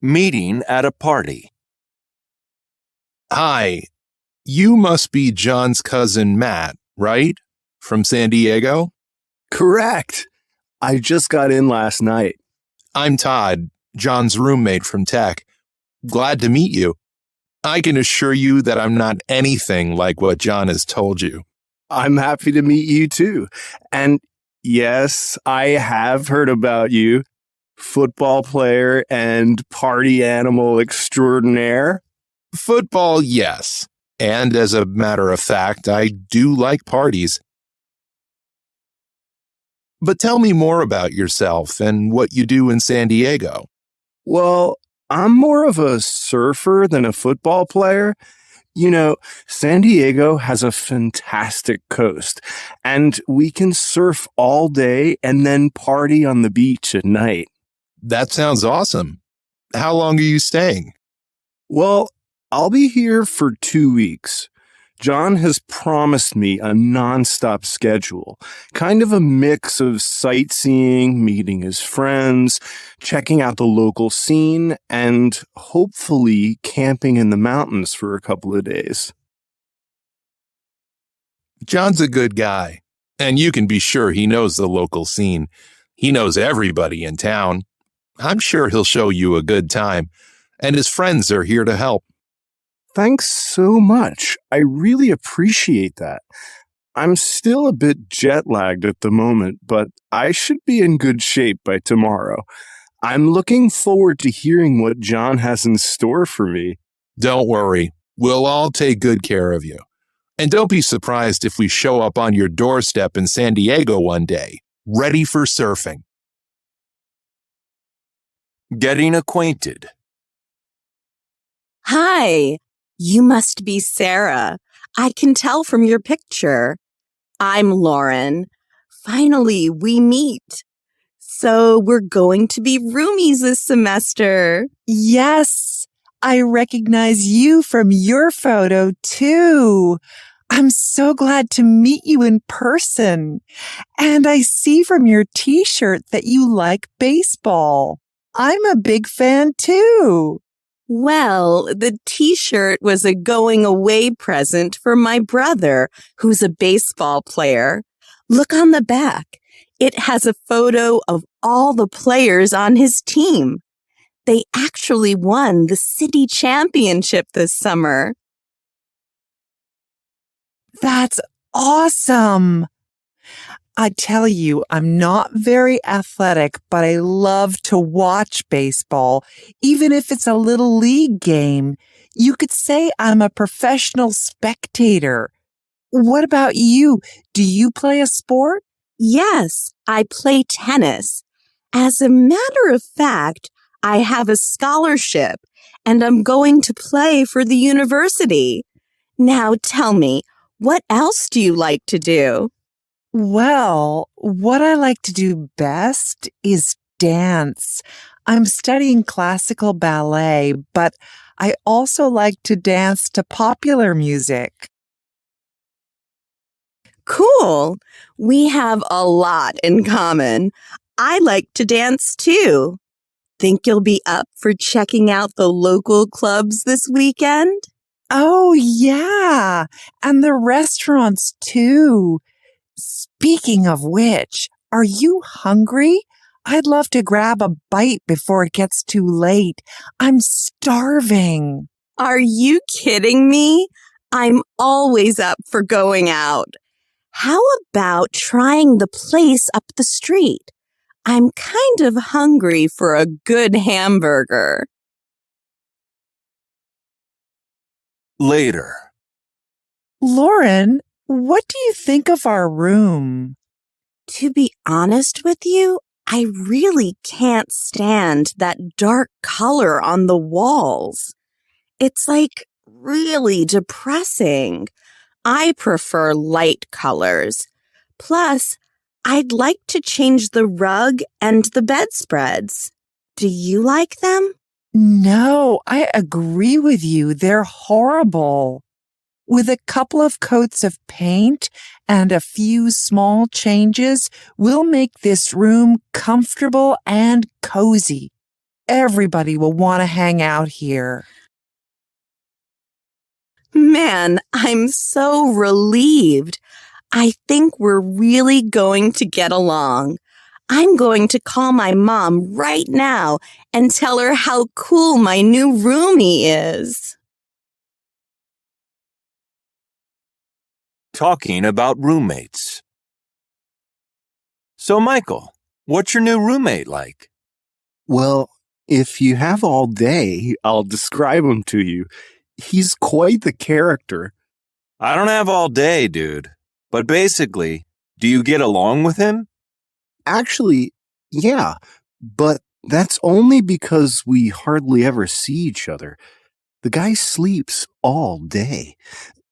Meeting at a party. Hi, you must be John's cousin Matt, right? From San Diego? Correct. I just got in last night. I'm Todd, John's roommate from Tech. Glad to meet you. I can assure you that I'm not anything like what John has told you. I'm happy to meet you too. And yes, I have heard about you. Football player and party animal extraordinaire. Football, yes. And as a matter of fact, I do like parties. But tell me more about yourself and what you do in San Diego. Well, I'm more of a surfer than a football player. You know, San Diego has a fantastic coast, and we can surf all day and then party on the beach at night. That sounds awesome. How long are you staying? Well, I'll be here for 2 weeks. John has promised me a nonstop schedule, kind of a mix of sightseeing, meeting his friends, checking out the local scene, and hopefully camping in the mountains for a couple of days. John's a good guy, and you can be sure he knows the local scene. He knows everybody in town. I'm sure he'll show you a good time, and his friends are here to help. Thanks so much. I really appreciate that. I'm still a bit jet-lagged at the moment, but I should be in good shape by tomorrow. I'm looking forward to hearing what John has in store for me. Don't worry. We'll all take good care of you. And don't be surprised if we show up on your doorstep in San Diego one day, ready for surfing. Getting acquainted. Hi, you must be Sarah. I can tell from your picture. I'm Lauren. Finally, we meet. So we're going to be roomies this semester. Yes, I recognize you from your photo too. I'm so glad to meet you in person. And I see from your t-shirt that you like baseball. I'm a big fan too. Well, the t-shirt was a going away present for my brother, who's a baseball player. Look on the back. It has a photo of all the players on his team. They actually won the city championship this summer. That's awesome. I tell you, I'm not very athletic, but I love to watch baseball, even if it's a little league game. You could say I'm a professional spectator. What about you? Do you play a sport? Yes, I play tennis. As a matter of fact, I have a scholarship and I'm going to play for the university. Now tell me, what else do you like to do? Well, what I like to do best is dance. I'm studying classical ballet, but I also like to dance to popular music. Cool. We have a lot in common. I like to dance too. Think you'll be up for checking out the local clubs this weekend? Oh, yeah. And the restaurants too. Speaking of which, are you hungry? I'd love to grab a bite before it gets too late. I'm starving. Are you kidding me? I'm always up for going out. How about trying the place up the street? I'm kind of hungry for a good hamburger. Later. Lauren, what do you think of our room? To be honest with you, I really can't stand that dark color on the walls. It's like really depressing. I prefer light colors. Plus, I'd like to change the rug and the bedspreads. Do you like them? No, I agree with you. They're horrible. With a couple of coats of paint and a few small changes, we'll make this room comfortable and cozy. Everybody will want to hang out here. Man, I'm so relieved. I think we're really going to get along. I'm going to call my mom right now and tell her how cool my new roomie is. Talking about roommates. So, Michael, what's your new roommate like? Well, if you have all day, I'll describe him to you. He's quite the character. I don't have all day, dude. But basically, do you get along with him? Actually, yeah, but that's only because we hardly ever see each other. The guy sleeps all day.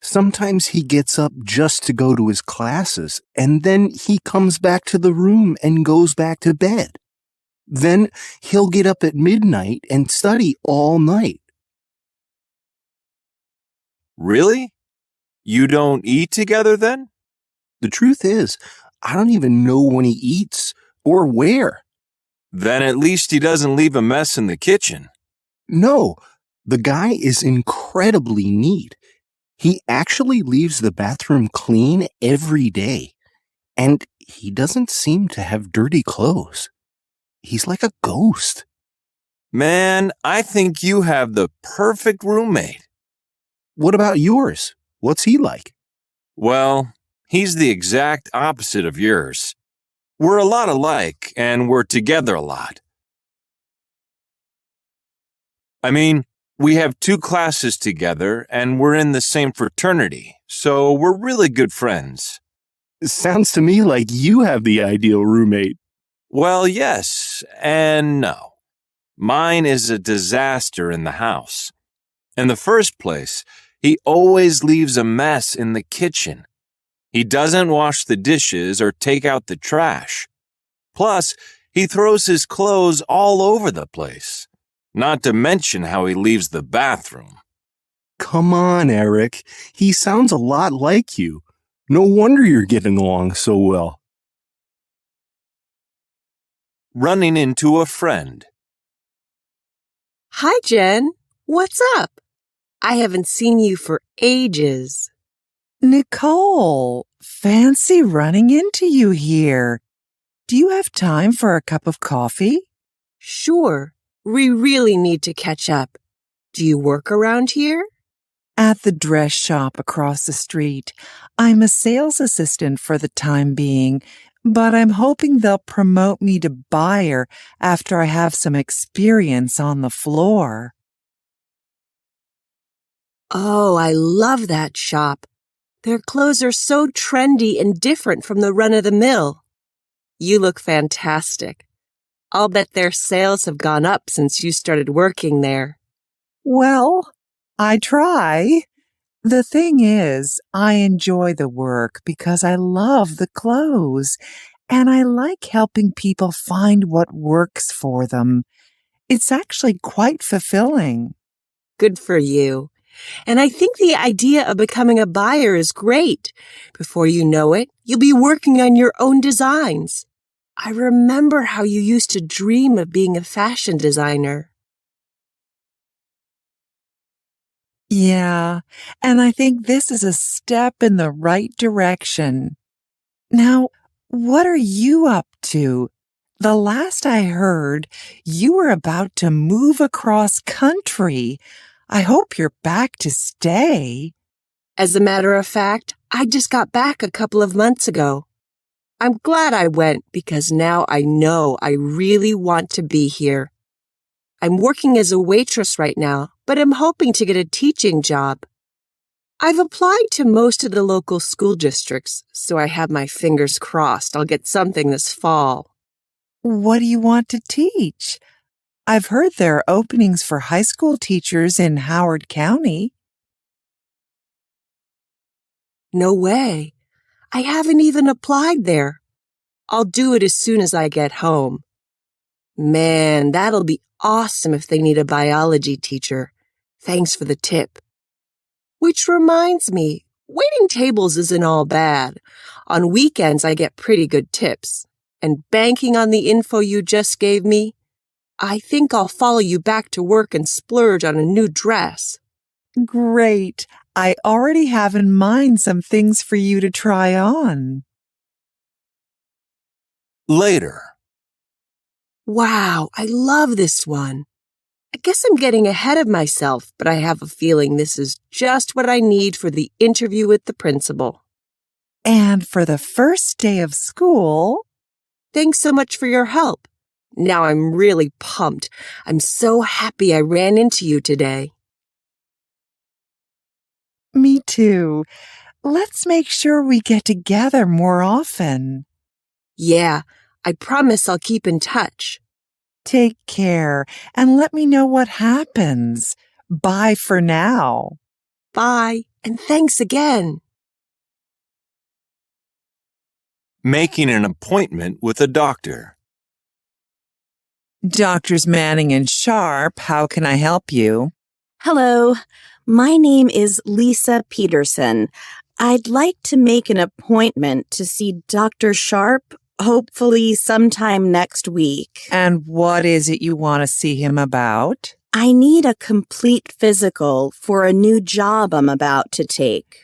Sometimes he gets up just to go to his classes, and then he comes back to the room and goes back to bed. Then he'll get up at midnight and study all night. Really? You don't eat together then? The truth is, I don't even know when he eats or where. Then at least he doesn't leave a mess in the kitchen. No, the guy is incredibly neat. He actually leaves the bathroom clean every day, and he doesn't seem to have dirty clothes. He's like a ghost. Man, I think you have the perfect roommate. What about yours? What's he like? Well, he's the exact opposite of yours. We're a lot alike, and we're together a lot. I mean, we have 2 classes together, and we're in the same fraternity, so we're really good friends. Sounds to me like you have the ideal roommate. Well, yes and no. Mine is a disaster in the house. In the first place, he always leaves a mess in the kitchen. He doesn't wash the dishes or take out the trash. Plus, he throws his clothes all over the place. Not to mention how he leaves the bathroom. Come on, Eric. He sounds a lot like you. No wonder you're getting along so well. Running into a friend. Hi, Jen. What's up? I haven't seen you for ages. Nicole, fancy running into you here. Do you have time for a cup of coffee? Sure. We really need to catch up. Do you work around here? At the dress shop across the street. I'm a sales assistant for the time being, but I'm hoping they'll promote me to buyer after I have some experience on the floor. Oh, I love that shop. Their clothes are so trendy and different from the run-of-the-mill. You look fantastic. I'll bet their sales have gone up since you started working there. Well, I try. The thing is, I enjoy the work because I love the clothes, and I like helping people find what works for them. It's actually quite fulfilling. Good for you. And I think the idea of becoming a buyer is great. Before you know it, you'll be working on your own designs. I remember how you used to dream of being a fashion designer. Yeah, and I think this is a step in the right direction. Now, what are you up to? The last I heard, you were about to move across country. I hope you're back to stay. As a matter of fact, I just got back a couple of months ago. I'm glad I went because now I know I really want to be here. I'm working as a waitress right now, but I'm hoping to get a teaching job. I've applied to most of the local school districts, so I have my fingers crossed I'll get something this fall. What do you want to teach? I've heard there are openings for high school teachers in Howard County. No way. I haven't even applied there. I'll do it as soon as I get home. Man, that'll be awesome if they need a biology teacher. Thanks for the tip. Which reminds me, waiting tables isn't all bad. On weekends, I get pretty good tips. And banking on the info you just gave me, I think I'll follow you back to work and splurge on a new dress. Great. I already have in mind some things for you to try on. Later. Wow, I love this one. I guess I'm getting ahead of myself, but I have a feeling this is just what I need for the interview with the principal. And for the first day of school, Thanks so much for your help. Now I'm really pumped. I'm so happy I ran into you today. me too. Let's make sure we get together more often. Yeah, I promise I'll keep in touch. Take care and let me know what happens. Bye for now. Bye, and thanks again. Making an appointment with a doctor. Doctors Manning and Sharp, how can I help you? Hello, my name is Lisa Peterson. I'd like to make an appointment to see Dr. Sharp, hopefully sometime next week. And what is it you want to see him about? I need a complete physical for a new job I'm about to take.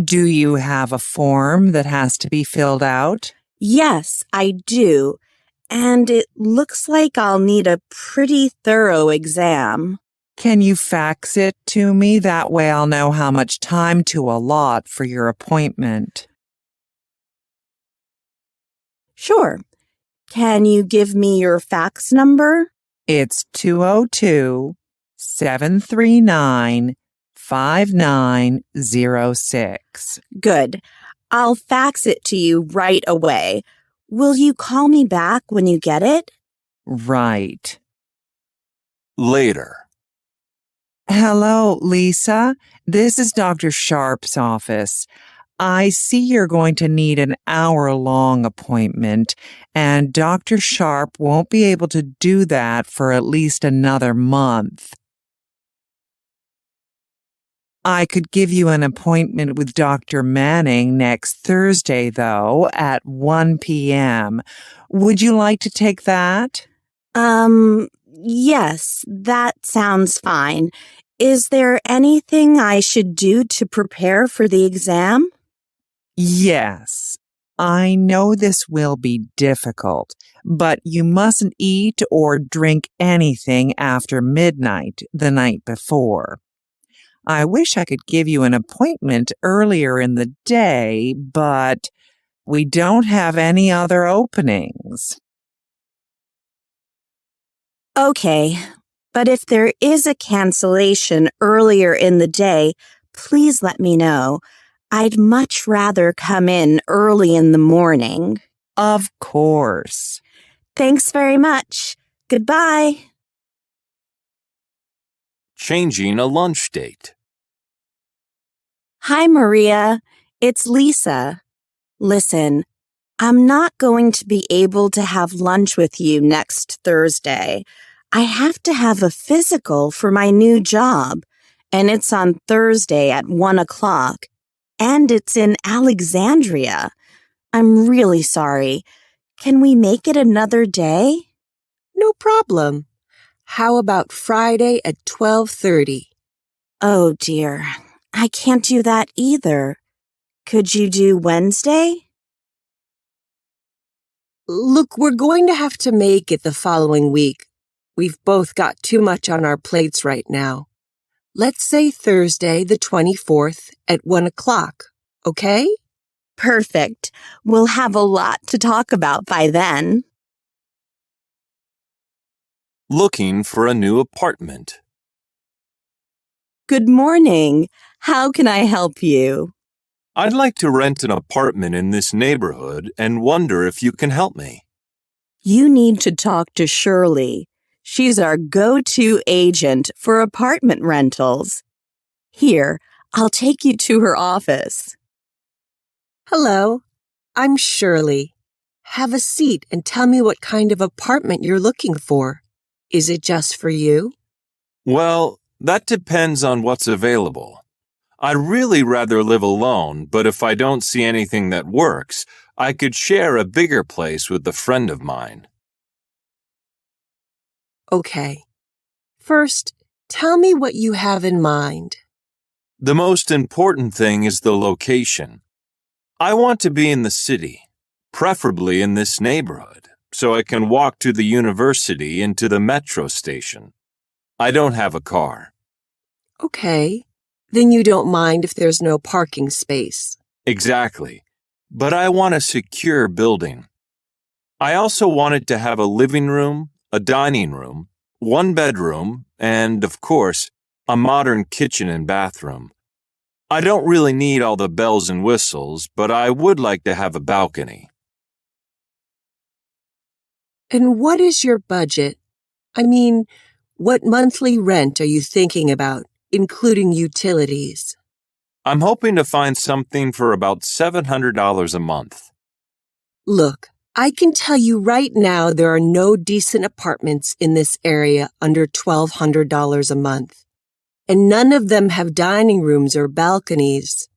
Do you have a form that has to be filled out? Yes, I do. And it looks like I'll need a pretty thorough exam. Can you fax it to me? That way I'll know how much time to allot for your appointment. Sure. Can you give me your fax number? It's 202-739-5906. Good. I'll fax it to you right away. Will you call me back when you get it? Right. Later. Hello, Lisa. This is Dr. Sharp's office. I see you're going to need an hour-long appointment, and Dr. Sharp won't be able to do that for at least another month. I could give you an appointment with Dr. Manning next Thursday, though, at 1 p.m. Would you like to take that? Yes, that sounds fine. Is there anything I should do to prepare for the exam? Yes. I know this will be difficult, but you mustn't eat or drink anything after midnight the night before. I wish I could give you an appointment earlier in the day, but we don't have any other openings. Okay, but if there is a cancellation earlier in the day, please let me know. I'd much rather come in early in the morning. Of course. Thanks very much. Goodbye. Changing a lunch date. Hi, Maria. It's Lisa. Listen, I'm not going to be able to have lunch with you next Thursday. I have to have a physical for my new job, and it's on Thursday at 1 o'clock, and it's in Alexandria. I'm really sorry. Can we make it another day? No problem. How about Friday at 12:30? Oh, dear. I can't do that either. Could you do Wednesday? Look, we're going to have to make it the following week. We've both got too much on our plates right now. Let's say Thursday the 24th at 1 o'clock, okay? Perfect. We'll have a lot to talk about by then. Looking for a new apartment. Good morning. How can I help you? I'd like to rent an apartment in this neighborhood and wonder if you can help me. You need to talk to Shirley. She's our go-to agent for apartment rentals. Here, I'll take you to her office. Hello, I'm Shirley. Have a seat and tell me what kind of apartment you're looking for. Is it just for you? Well, that depends on what's available. I'd really rather live alone, but if I don't see anything that works, I could share a bigger place with a friend of mine. Okay. First, tell me what you have in mind. The most important thing is the location. I want to be in the city, preferably in this neighborhood, so I can walk to the university and to the metro station. I don't have a car. Okay. Then you don't mind if there's no parking space. Exactly. But I want a secure building. I also wanted to have a living room, a dining room, one bedroom, and, of course, a modern kitchen and bathroom. I don't really need all the bells and whistles, but I would like to have a balcony. And what is your budget? I mean, what monthly rent are you thinking about, including utilities? I'm hoping to find something for about $700 a month. Look, I can tell you right now there are no decent apartments in this area under $1,200 a month. And none of them have dining rooms or balconies.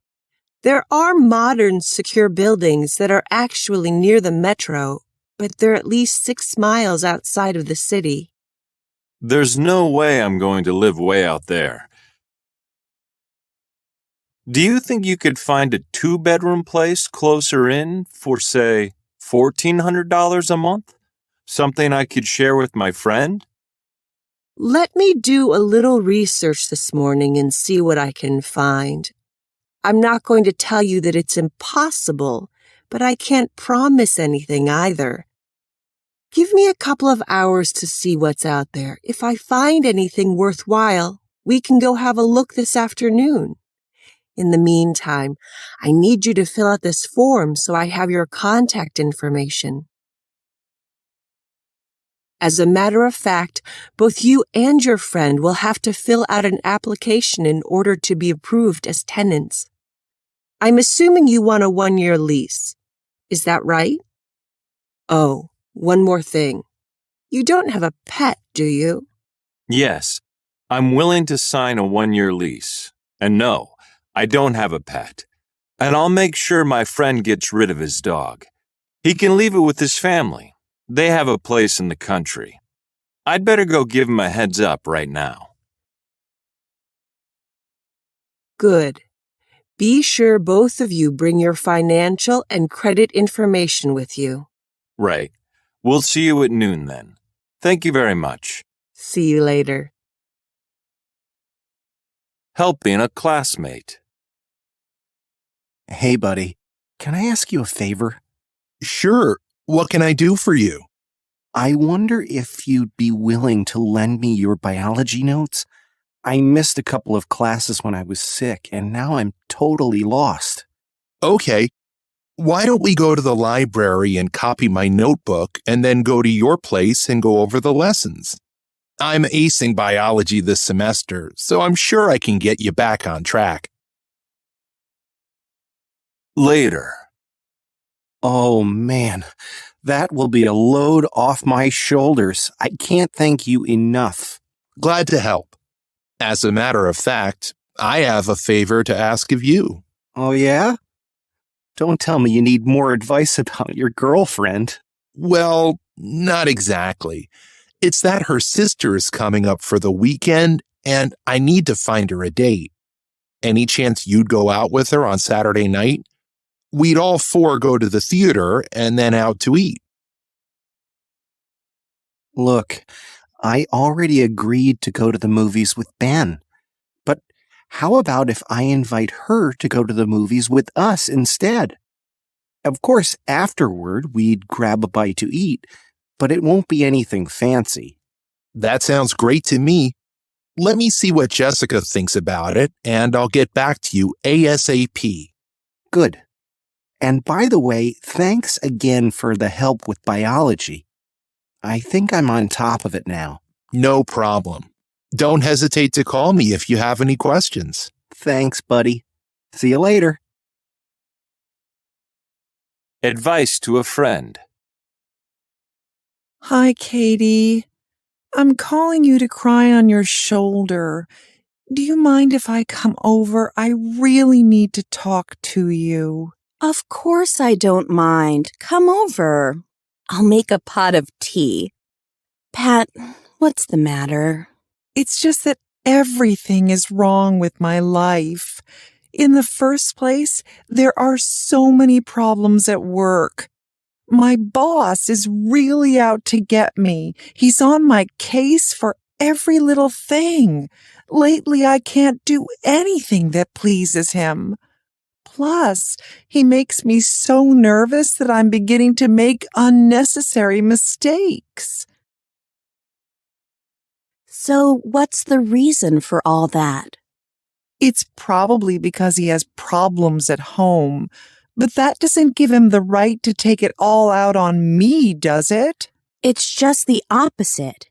There are modern, secure buildings that are actually near the metro, but they're at least 6 miles outside of the city. There's no way I'm going to live way out there. Do you think you could find a 2-bedroom place closer in for, say, $1,400 a month? Something I could share with my friend? Let me do a little research this morning and see what I can find. I'm not going to tell you that it's impossible, but I can't promise anything either. Give me a couple of hours to see what's out there. If I find anything worthwhile, we can go have a look this afternoon. In the meantime, I need you to fill out this form so I have your contact information. As a matter of fact, both you and your friend will have to fill out an application in order to be approved as tenants. I'm assuming you want a 1-year lease. Is that right? Oh, one more thing. You don't have a pet, do you? Yes, I'm willing to sign a 1-year lease. And no, I don't have a pet. And I'll make sure my friend gets rid of his dog. He can leave it with his family. They have a place in the country. I'd better go give him a heads up right now. Good. Be sure both of you bring your financial and credit information with you. Right. We'll see you at noon then. Thank you very much. See you later. Helping a classmate. Hey, buddy, can I ask you a favor? Sure. What can I do for you? I wonder if you'd be willing to lend me your biology notes. I missed a couple of classes when I was sick, and now I'm totally lost. Okay. Why don't we go to the library and copy my notebook and then go to your place and go over the lessons? I'm acing biology this semester, so I'm sure I can get you back on track. Later. Oh, man, that will be a load off my shoulders. I can't thank you enough. Glad to help. As a matter of fact, I have a favor to ask of you. Oh, yeah? Don't tell me you need more advice about your girlfriend. Well, not exactly. It's that her sister is coming up for the weekend, and I need to find her a date. Any chance you'd go out with her on Saturday night? We'd all 4 go to the theater and then out to eat. Look, I already agreed to go to the movies with Ben. But how about if I invite her to go to the movies with us instead? Of course, afterward, we'd grab a bite to eat, but it won't be anything fancy. That sounds great to me. Let me see what Jessica thinks about it, and I'll get back to you ASAP. Good. And by the way, thanks again for the help with biology. I think I'm on top of it now. No problem. Don't hesitate to call me if you have any questions. Thanks, buddy. See you later. Advice to a friend. Hi, Katie. I'm calling you to cry on your shoulder. Do you mind if I come over? I really need to talk to you. Of course I don't mind. Come over. I'll make a pot of tea. Pat, What's the matter? It's just that everything is wrong with my life. In the first place, there are so many problems at work. My boss is really out to get me. He's on my case for every little thing. Lately, I can't do anything that pleases him. Plus, he makes me so nervous that I'm beginning to make unnecessary mistakes. So, what's the reason for all that? It's probably because he has problems at home, but that doesn't give him the right to take it all out on me, does it? It's just the opposite.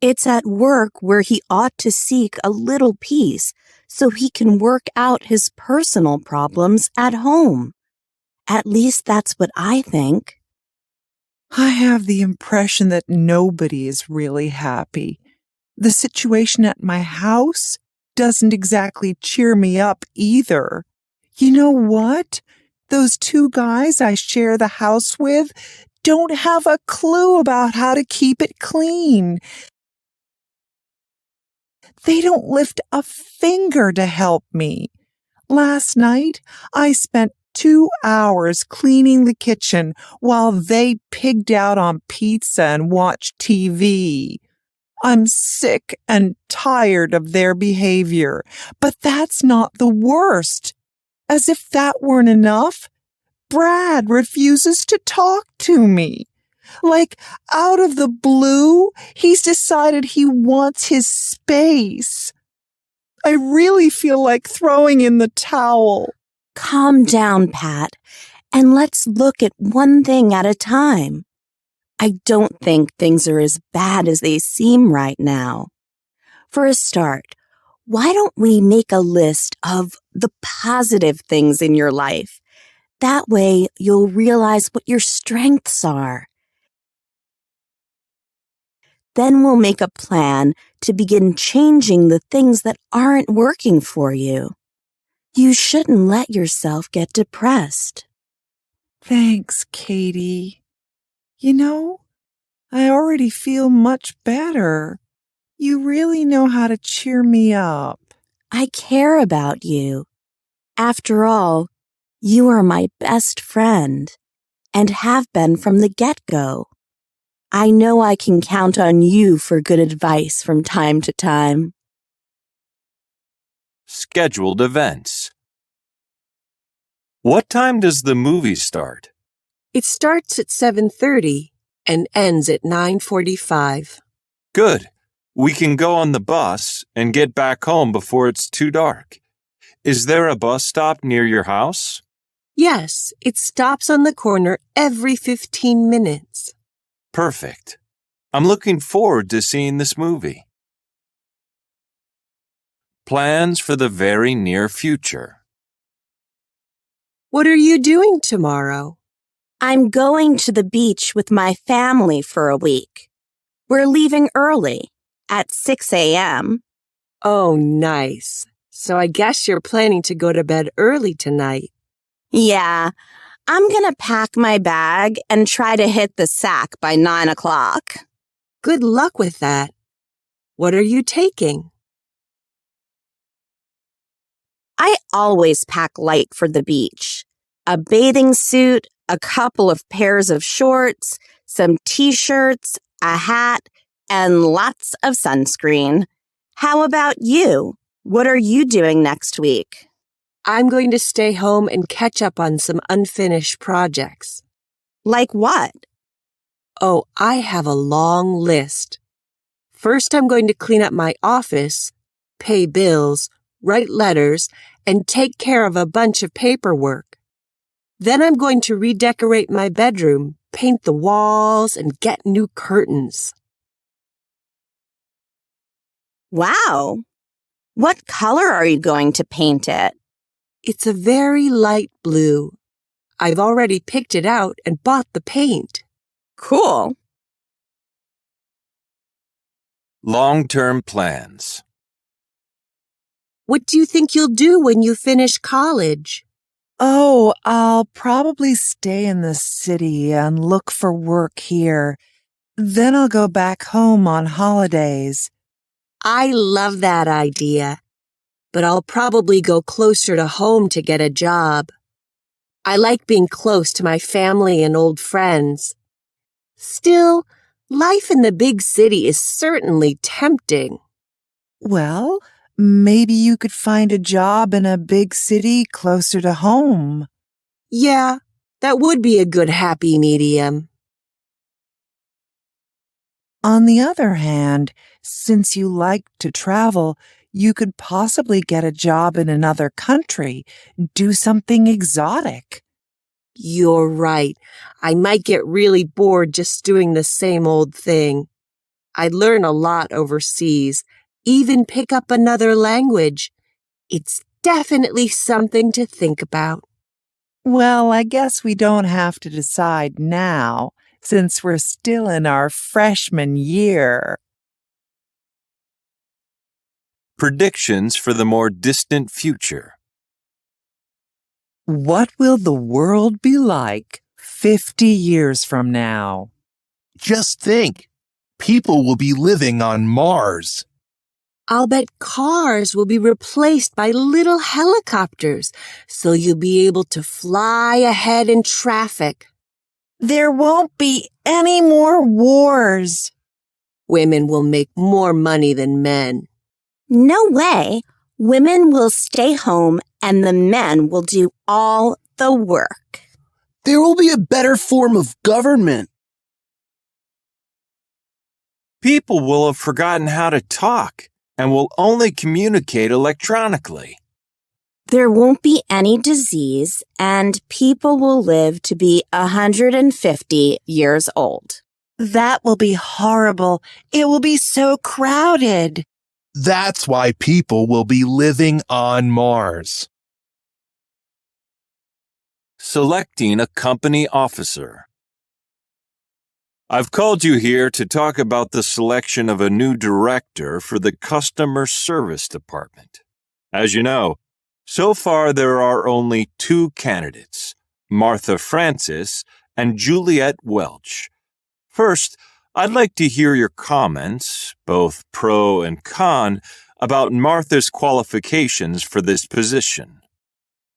It's at work where he ought to seek a little peace so he can work out his personal problems at home. At least that's what I think. I have the impression that nobody is really happy. The situation at my house doesn't exactly cheer me up either. You know what? Those two guys I share the house with don't have a clue about how to keep it clean. They don't lift a finger to help me. Last night, I spent 2 hours cleaning the kitchen while they pigged out on pizza and watched TV. I'm sick and tired of their behavior, but that's not the worst. As if that weren't enough, Brad refuses to talk to me. Like, out of the blue, he's decided he wants his space. I really feel like throwing in the towel. Calm down, Pat, and let's look at one thing at a time. I don't think things are as bad as they seem right now. For a start, why don't we make a list of the positive things in your life? That way, you'll realize what your strengths are. Then we'll make a plan to begin changing the things that aren't working for you. You shouldn't let yourself get depressed. Thanks, Katie. You know, I already feel much better. You really know how to cheer me up. I care about you. After all, you are my best friend and have been from the get-go. I know I can count on you for good advice from time to time. Scheduled events. What time does the movie start? It starts at 7:30 and ends at 9:45. Good. We can go on the bus and get back home before it's too dark. Is there a bus stop near your house? Yes, it stops on the corner every 15 minutes. Perfect. I'm looking forward to seeing this movie. Plans for the very near future. What are you doing tomorrow? I'm going to the beach with my family for a week. We're leaving early, at 6 a.m. Oh, nice. So I guess you're planning to go to bed early tonight. Yeah, I'm gonna pack my bag and try to hit the sack by 9 o'clock. Good luck with that. What are you taking? I always pack light for the beach. A bathing suit, a couple of pairs of shorts, some t-shirts, a hat, and lots of sunscreen. How about you? What are you doing next week? I'm going to stay home and catch up on some unfinished projects. Like what? Oh, I have a long list. First, I'm going to clean up my office, pay bills, write letters, and take care of a bunch of paperwork. Then I'm going to redecorate my bedroom, paint the walls, and get new curtains. Wow! What color are you going to paint it? It's a very light blue. I've already picked it out and bought the paint. Cool. Long-term plans. What do you think you'll do when you finish college? Oh, I'll probably stay in the city and look for work here. Then I'll go back home on holidays. I love that idea, but I'll probably go closer to home to get a job. I like being close to my family and old friends. Still, life in the big city is certainly tempting. Well, maybe you could find a job in a big city closer to home. Yeah, that would be a good happy medium. On the other hand, since you like to travel, you could possibly get a job in another country, do something exotic. You're right. I might get really bored just doing the same old thing. I'd learn a lot overseas, even pick up another language. It's definitely something to think about. Well, I guess we don't have to decide now, since we're still in our freshman year. Predictions for the more distant future. What will the world be like 50 years from now? Just think, people will be living on Mars. I'll bet cars will be replaced by little helicopters, so you'll be able to fly ahead in traffic. There won't be any more wars. Women will make more money than men. No way. Women will stay home and the men will do all the work. There will be a better form of government. People will have forgotten how to talk and will only communicate electronically. There won't be any disease and people will live to be 150 years old. That will be horrible. It will be so crowded. That's why people will be living on Mars. Selecting a company officer. I've called you here to talk about the selection of a new director for the customer service department. As you know, so far there are only 2 candidates, Martha Francis and Juliet Welch. First, I'd like to hear your comments, both pro and con, about Martha's qualifications for this position.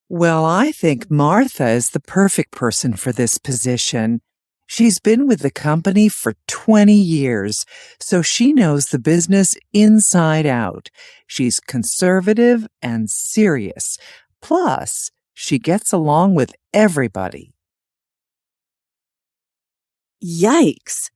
Well, I think Martha is the perfect person for this position. She's been with the company for 20 years, so she knows the business inside out. She's conservative and serious. Plus, she gets along with everybody. Yikes.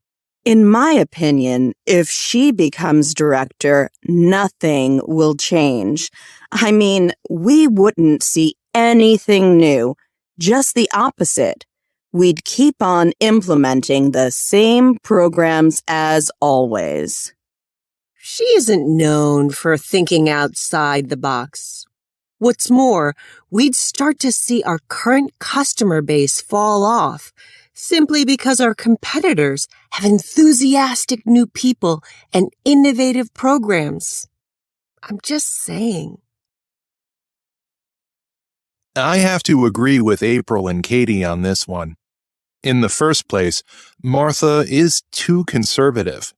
In my opinion, if she becomes director, nothing will change. I mean, we wouldn't see anything new, just the opposite. We'd keep on implementing the same programs as always. She isn't known for thinking outside the box. What's more, we'd start to see our current customer base fall off simply because our competitors have enthusiastic new people and innovative programs. I'm just saying. I have to agree with April and Katie on this one. In the first place, Martha is too conservative.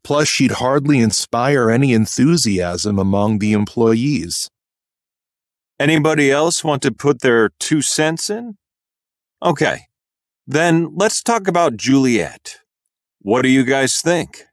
Plus, she'd hardly inspire any enthusiasm among the employees. Anybody else want to put their 2 cents in? Okay, then let's talk about Juliet. What do you guys think?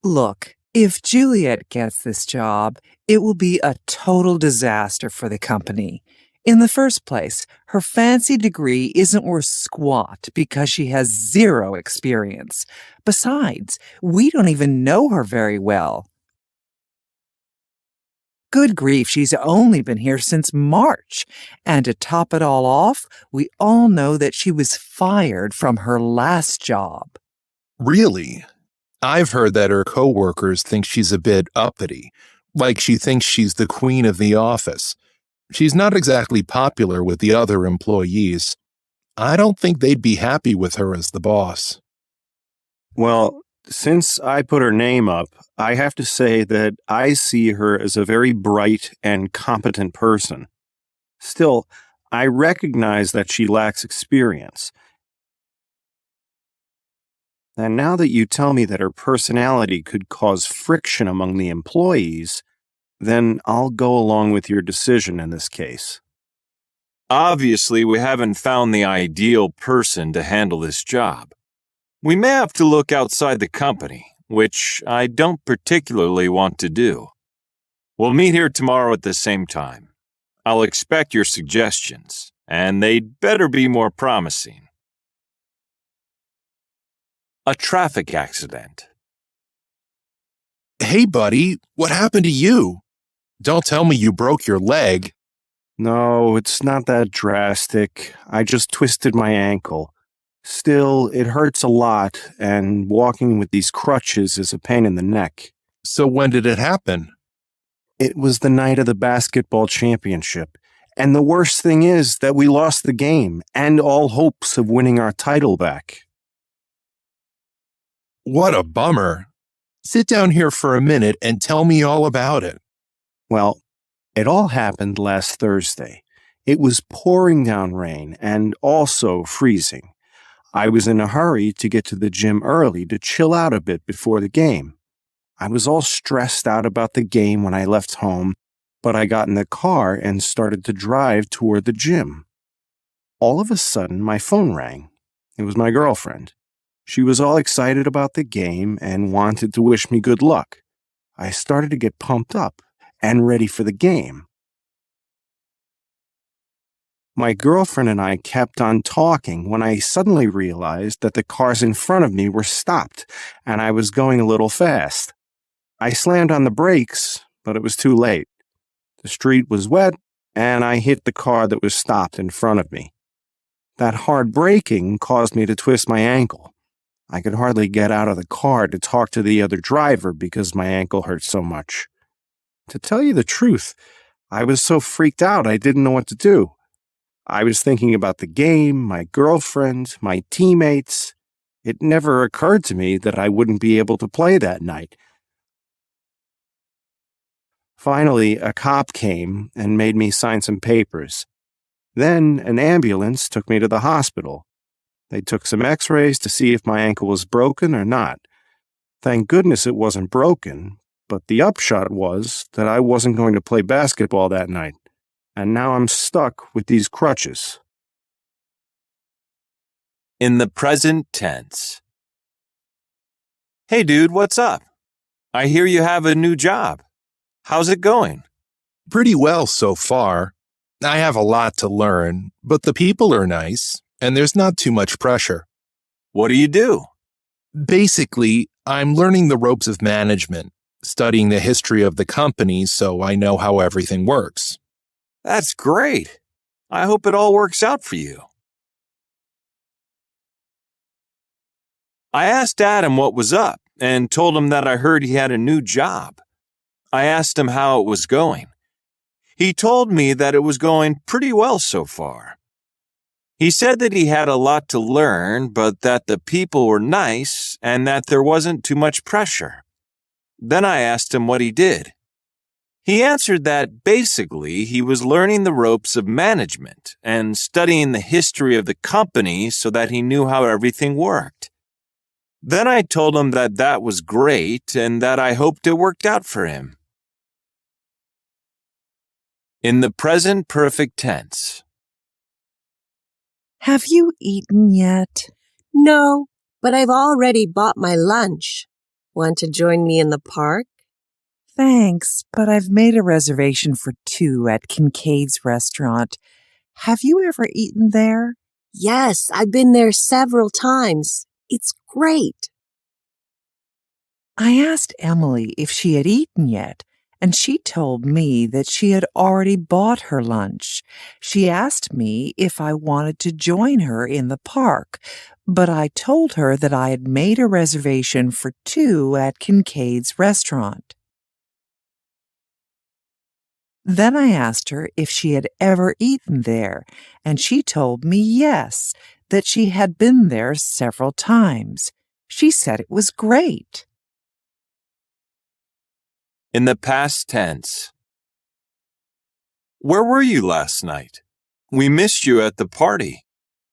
Look, if Juliet gets this job, it will be a total disaster for the company. In the first place, her fancy degree isn't worth squat because she has 0 experience. Besides, we don't even know her very well. Good grief, she's only been here since March. And to top it all off, we all know that she was fired from her last job. Really? I've heard that her coworkers think she's a bit uppity, like she thinks she's the queen of the office. She's not exactly popular with the other employees. I don't think they'd be happy with her as the boss. Well, since I put her name up, I have to say that I see her as a very bright and competent person. Still, I recognize that she lacks experience. And now that you tell me that her personality could cause friction among the employees, then I'll go along with your decision in this case. Obviously, we haven't found the ideal person to handle this job. We may have to look outside the company, which I don't particularly want to do. We'll meet here tomorrow at the same time. I'll expect your suggestions, and they'd better be more promising. A traffic accident. Hey, buddy, what happened to you? Don't tell me you broke your leg. No, it's not that drastic. I just twisted my ankle. Still, it hurts a lot, and walking with these crutches is a pain in the neck. So when did it happen? It was the night of the basketball championship, and the worst thing is that we lost the game and all hopes of winning our title back. What a bummer. Sit down here for a minute and tell me all about it. Well, it all happened last Thursday. It was pouring down rain and also freezing. I was in a hurry to get to the gym early to chill out a bit before the game. I was all stressed out about the game when I left home, but I got in the car and started to drive toward the gym. All of a sudden, my phone rang. It was my girlfriend. She was all excited about the game and wanted to wish me good luck. I started to get pumped up and ready for the game. My girlfriend and I kept on talking when I suddenly realized that the cars in front of me were stopped and I was going a little fast. I slammed on the brakes, but it was too late. The street was wet and I hit the car that was stopped in front of me. That hard braking caused me to twist my ankle. I could hardly get out of the car to talk to the other driver because my ankle hurt so much. To tell you the truth, I was so freaked out I didn't know what to do. I was thinking about the game, my girlfriend, my teammates. It never occurred to me that I wouldn't be able to play that night. Finally, a cop came and made me sign some papers. Then an ambulance took me to the hospital. They took some x-rays to see if my ankle was broken or not. Thank goodness it wasn't broken, but the upshot was that I wasn't going to play basketball that night. And now I'm stuck with these crutches. In the present tense. Hey dude, what's up? I hear you have a new job. How's it going? Pretty well so far. I have a lot to learn, but the people are nice, and there's not too much pressure. What do you do? Basically, I'm learning the ropes of management, studying the history of the company so I know how everything works. That's great. I hope it all works out for you. I asked Adam what was up and told him that I heard he had a new job. I asked him how it was going. He told me that it was going pretty well so far. He said that he had a lot to learn, but that the people were nice and that there wasn't too much pressure. Then I asked him what he did. He answered that basically he was learning the ropes of management and studying the history of the company so that he knew how everything worked. Then I told him that that was great and that I hoped it worked out for him. In the present perfect tense. Have you eaten yet? No, but I've already bought my lunch. Want to join me in the park? Thanks, but I've made a reservation for 2 at Kincaid's restaurant. Have you ever eaten there? Yes, I've been there several times. It's great. I asked Emily if she had eaten yet, and she told me that she had already bought her lunch. She asked me if I wanted to join her in the park, but I told her that I had made a reservation for 2 at Kincaid's restaurant. Then I asked her if she had ever eaten there, and she told me yes, that she had been there several times. She said it was great. In the past tense. Where were you last night? We missed you at the party.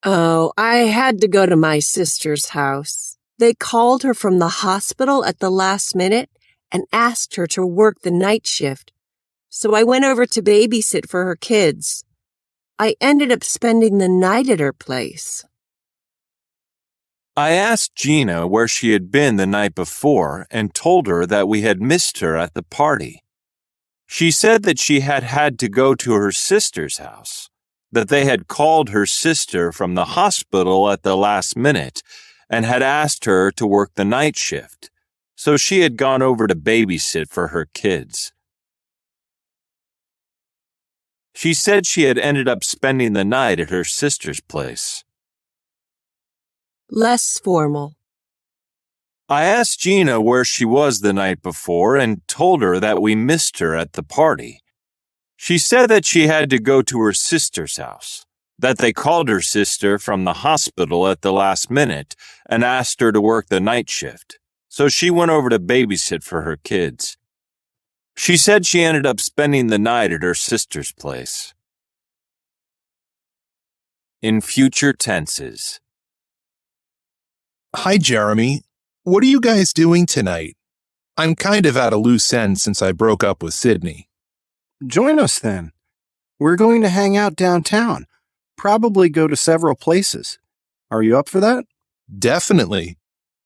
Oh, I had to go to my sister's house. They called her from the hospital at the last minute and asked her to work the night shift. So I went over to babysit for her kids. I ended up spending the night at her place. I asked Gina where she had been the night before and told her that we had missed her at the party. She said that she had had to go to her sister's house, that they had called her sister from the hospital at the last minute and had asked her to work the night shift, so she had gone over to babysit for her kids. She said she had ended up spending the night at her sister's place. Less formal. I asked Gina where she was the night before and told her that we missed her at the party. She said that she had to go to her sister's house, that they called her sister from the hospital at the last minute and asked her to work the night shift, so she went over to babysit for her kids. She said she ended up spending the night at her sister's place. In future tenses. Hi, Jeremy. What are you guys doing tonight? I'm kind of at a loose end since I broke up with Sydney. Join us then. We're going to hang out downtown. Probably go to several places. Are you up for that? Definitely.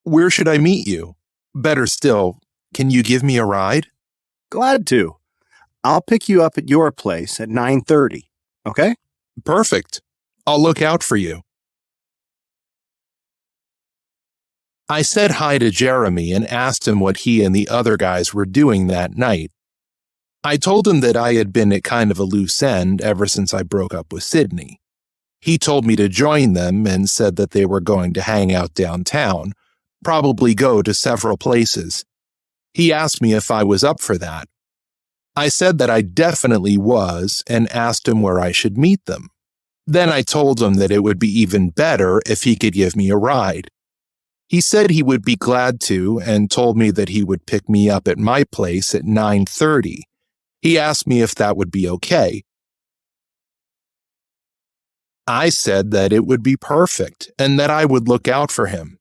Where should I meet you? Better still, can you give me a ride? Glad to. I'll pick you up at your place at 9:30, okay? Perfect. I'll look out for you. I said hi to Jeremy and asked him what he and the other guys were doing that night. I told him that I had been at kind of a loose end ever since I broke up with Sydney. He told me to join them and said that they were going to hang out downtown, probably go to several places. He asked me if I was up for that. I said that I definitely was and asked him where I should meet them. Then I told him that it would be even better if he could give me a ride. He said he would be glad to and told me that he would pick me up at my place at 9:30. He asked me if that would be okay. I said that it would be perfect and that I would look out for him.